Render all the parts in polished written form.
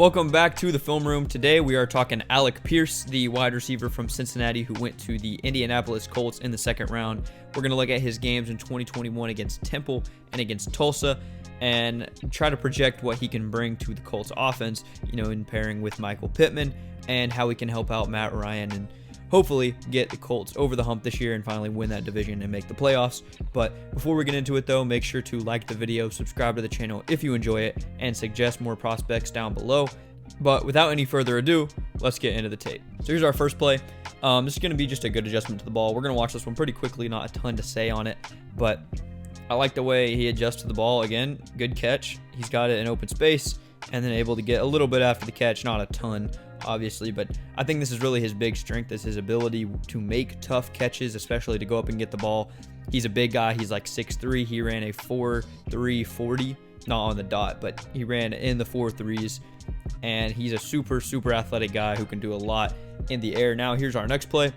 Welcome back to the film room. Today we are talking Alec Pierce, the wide receiver from Cincinnati who went to the Indianapolis Colts in the second round. We're going to look at his games in 2021 against Temple and against Tulsa and try to project what he can bring to the Colts offense, in pairing with Michael Pittman, and how he can help out Matt Ryan and hopefully get the Colts over the hump this year and finally win that division and make the playoffs. But before we get into it though, make sure to like the video, subscribe to the channel if you enjoy it, and suggest more prospects down below. But without any further ado, let's get into the tape. So here's our first play. This is going to be just a good adjustment to the ball. We're going to watch this one pretty quickly, not a ton to say on it, but I like the way he adjusts to the ball. Again, good catch. He's got it in open space and then able to get a little bit after the catch, not a ton obviously, but I think this is really his big strength, is his ability to make tough catches, especially to go up and get the ball. He's a big guy. He's like 6'3". He ran a 4.3 40, not on the dot, but he ran in the 4.3s, and he's a super athletic guy who can do a lot in the air. Now here's our next play,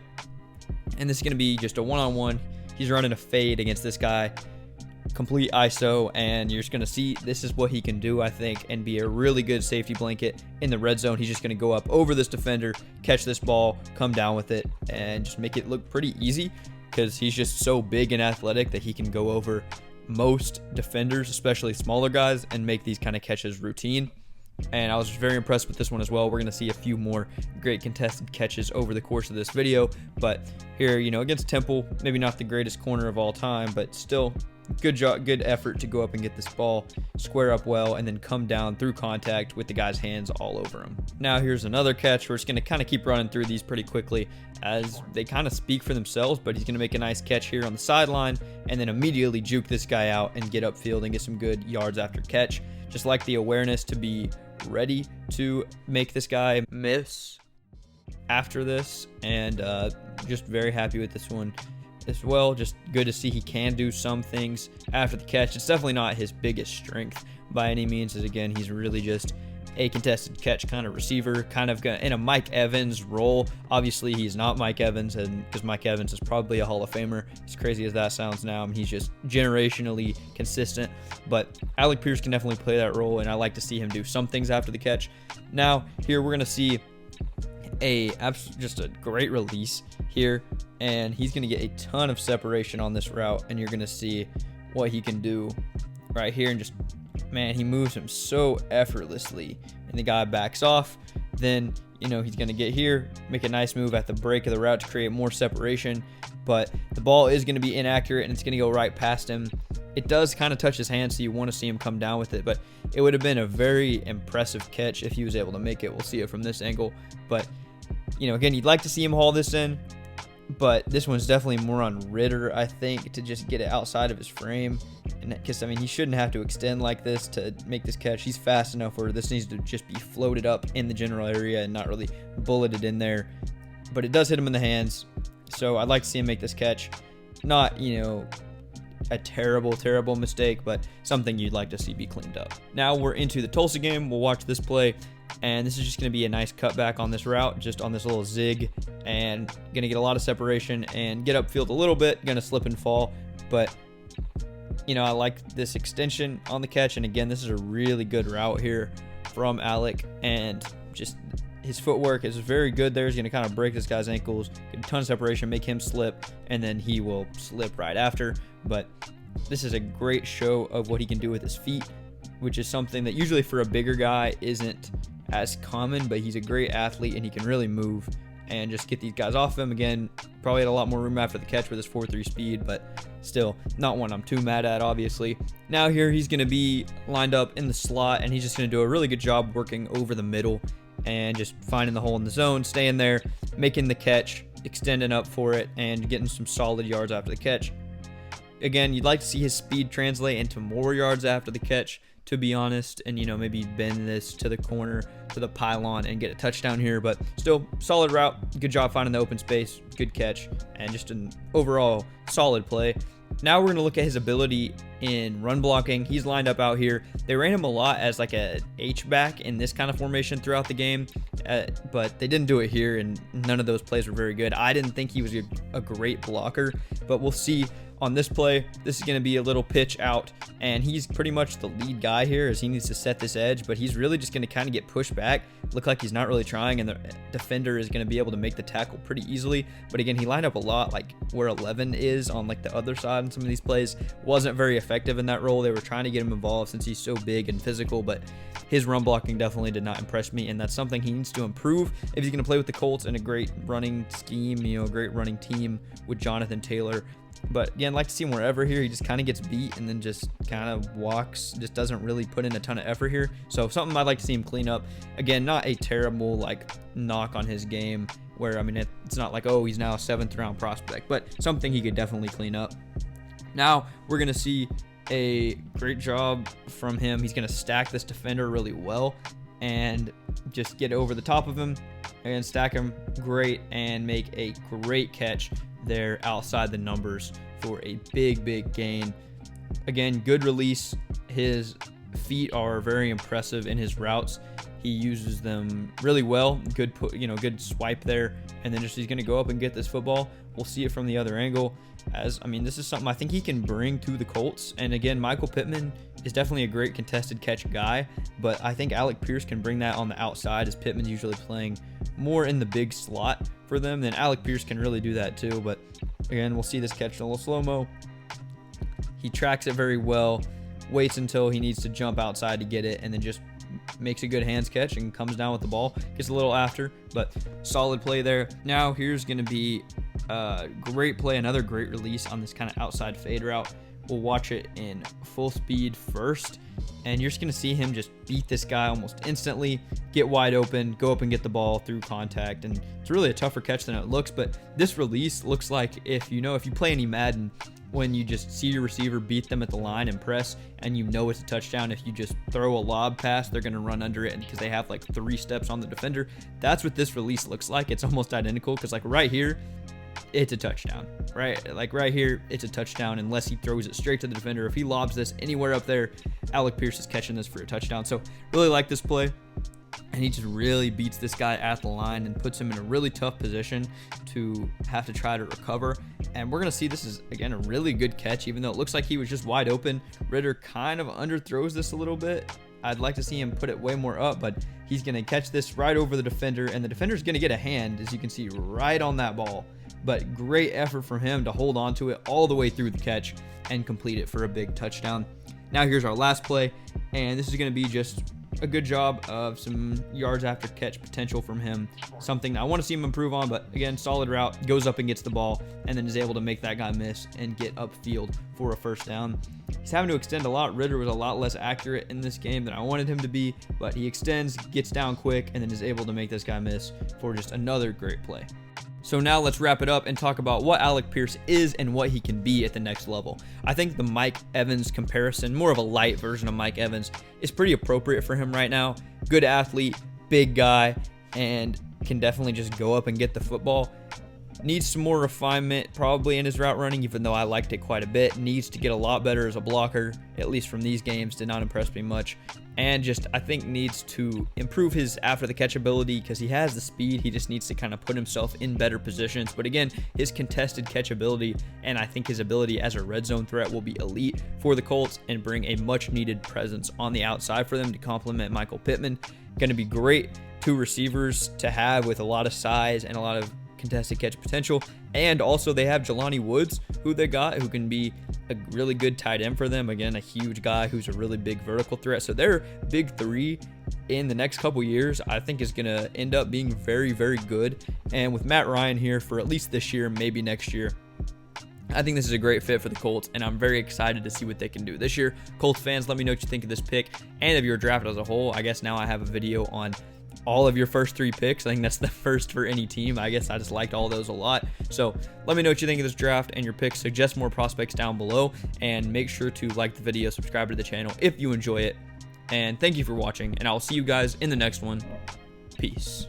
and this is going to be just a one-on-one. He's running a fade against this guy, complete ISO, and you're just going to see this is what he can do, I think, and be a really good safety blanket in the red zone. He's just going to go up over this defender, catch this ball, come down with it, and just make it look pretty easy because he's just so big and athletic that he can go over most defenders, especially smaller guys, and make these kind of catches routine. And I was very impressed with this one as well. We're going to see a few more great contested catches over the course of this video, but here, against Temple, maybe not the greatest corner of all time, but still good job, good effort to go up and get this ball, square up well, and then come down through contact with the guy's hands all over him. Now here's another catch. We're just going to kind of keep running through these pretty quickly as they kind of speak for themselves, but he's going to make a nice catch here on the sideline and then immediately juke this guy out and get upfield and get some good yards after catch. Just like the awareness to be ready to make this guy miss after this, and just very happy with this one as well. Just good to see he can do some things after the catch. It's definitely not his biggest strength by any means, as again, he's really just a contested catch kind of receiver, kind of in a Mike Evans role. Obviously he's not Mike Evans, and because Mike Evans is probably a Hall of Famer, as crazy as that sounds now. I mean, he's just generationally consistent, but Alec Pierce can definitely play that role, and I like to see him do some things after the catch. Now here we're going to see just a great release here, and he's going to get a ton of separation on this route, and you're going to see what he can do right here. And just, man, he moves him so effortlessly, and the guy backs off. Then he's going to get here, make a nice move at the break of the route to create more separation, but the ball is going to be inaccurate and it's going to go right past him. It does kind of touch his hand, so you want to see him come down with it, but it would have been a very impressive catch if he was able to make it. We'll see it from this angle, but again, you'd like to see him haul this in, but this one's definitely more on Ritter, I think, to just get it outside of his frame. And because, he shouldn't have to extend like this to make this catch. He's fast enough where this needs to just be floated up in the general area and not really bulleted in there. But it does hit him in the hands, so I'd like to see him make this catch. Not, a terrible mistake, but something you'd like to see be cleaned up. Now we're into the Tulsa game. We'll watch this play, and this is just going to be a nice cutback on this route, just on this little zig, and going to get a lot of separation and get upfield a little bit. Going to slip and fall, but I like this extension on the catch, and again, this is a really good route here from Alec, and just his footwork is very good there. He's going to kind of break this guy's ankles, get a ton of separation, make him slip, and then he will slip right after. But this is a great show of what he can do with his feet, which is something that usually for a bigger guy isn't as common, but he's a great athlete and he can really move and just get these guys off him. Again, probably had a lot more room after the catch with his 4.3 speed, but still not one I'm too mad at, obviously. Now here he's going to be lined up in the slot, and he's just going to do a really good job working over the middle and just finding the hole in the zone, staying there, making the catch, extending up for it, and getting some solid yards after the catch. Again, you'd like to see his speed translate into more yards after the catch, to be honest, and maybe bend this to the corner, to the pylon, and get a touchdown here. But still, solid route, good job finding the open space, good catch, and just an overall solid play. Now we're going to look at his ability in run blocking. He's lined up out here. They ran him a lot as like a H-back in this kind of formation throughout the game, but they didn't do it here, and none of those plays were very good. I didn't think he was a great blocker, but we'll see on this play, this is going to be a little pitch out, and he's pretty much the lead guy here as he needs to set this edge, but he's really just going to kind of get pushed back, look like he's not really trying, and the defender is going to be able to make the tackle pretty easily. But again, he lined up a lot like where 11 is on like the other side in some of these plays. Wasn't very effective in that role. They were trying to get him involved since he's so big and physical, but his run blocking definitely did not impress me, and that's something he needs to improve if he's going to play with the Colts in a great running scheme, a great running team with Jonathan Taylor. But again, like to see him wherever here. He just kind of gets beat and then just kind of walks, just doesn't really put in a ton of effort here. So something I'd like to see him clean up. Again, not a terrible like knock on his game where, I mean, it's not like, oh, he's now a 7th round prospect, but something he could definitely clean up. Now we're going to see a great job from him. He's going to stack this defender really well and just get over the top of him and stack him great and make a great catch there outside the numbers for a big gain. Again, good release. His feet are very impressive in his routes. He uses them really well. Good good swipe there, and then just he's going to go up and get this football. We'll see it from the other angle. This is something I think he can bring to the Colts. And again, Michael Pittman is definitely a great contested catch guy, but I think Alec Pierce can bring that on the outside, as Pittman's usually playing more in the big slot for them. Then Alec Pierce can really do that too. But again, we'll see this catch in a little slow-mo. He tracks it very well, waits until he needs to jump outside to get it, and then just makes a good hands catch and comes down with the ball. Gets a little after, but solid play there. Now here's going to be a great play, another great release on this kind of outside fade route. We'll watch it in full speed first, and you're just going to see him just beat this guy almost instantly, get wide open, go up and get the ball through contact, and it's really a tougher catch than it looks. But this release looks like if you play any Madden, when you just see your receiver beat them at the line and press, and it's a touchdown. If you just throw a lob pass, they're going to run under it because they have like 3 steps on the defender. That's what this release looks like. It's almost identical, because like right here, it's a touchdown, right? Like right here, it's a touchdown unless he throws it straight to the defender. If he lobs this anywhere up there, Alec Pierce is catching this for a touchdown. So really like this play. And he just really beats this guy at the line and puts him in a really tough position to have to try to recover. And we're going to see this is, again, a really good catch, even though it looks like he was just wide open. Ritter kind of underthrows this a little bit. I'd like to see him put it way more up, but he's going to catch this right over the defender, and the defender's going to get a hand, as you can see, right on that ball. But great effort from him to hold on to it all the way through the catch and complete it for a big touchdown. Now here's our last play, and this is going to be just a good job of some yards after catch potential from him. Something I want to see him improve on, but again, solid route, goes up and gets the ball, and then is able to make that guy miss and get upfield for a first down. He's having to extend a lot. Ritter was a lot less accurate in this game than I wanted him to be, but he extends, gets down quick, and then is able to make this guy miss for just another great play. So now let's wrap it up and talk about what Alec Pierce is and what he can be at the next level. I think the Mike Evans comparison, more of a light version of Mike Evans, is pretty appropriate for him right now. Good athlete, big guy, and can definitely just go up and get the football. Needs some more refinement probably in his route running, even though I liked it quite a bit. Needs to get a lot better as a blocker, at least from these games. Did not impress me much. And just, I think, needs to improve his after the catch ability, because he has the speed. He just needs to kind of put himself in better positions. But again, his contested catch ability, and I think his ability as a red zone threat, will be elite for the Colts and bring a much needed presence on the outside for them to complement Michael Pittman. Going to be great 2 receivers to have with a lot of size and a lot of contested catch potential. And also they have Jelani Woods, who they got, who can be a really good tight end for them. Again, a huge guy who's a really big vertical threat. So their big 3 in the next couple years, I think, is going to end up being very, very good. And with Matt Ryan here for at least this year, maybe next year, I think this is a great fit for the Colts, and I'm very excited to see what they can do this year. Colts fans, let me know what you think of this pick and of your draft as a whole. I guess now I have a video on all of your first 3 picks. I think that's the first for any team. I guess I just liked all those a lot. So let me know what you think of this draft and your picks. Suggest more prospects down below, and make sure to like the video, subscribe to the channel if you enjoy it. And thank you for watching, and I'll see you guys in the next one. Peace.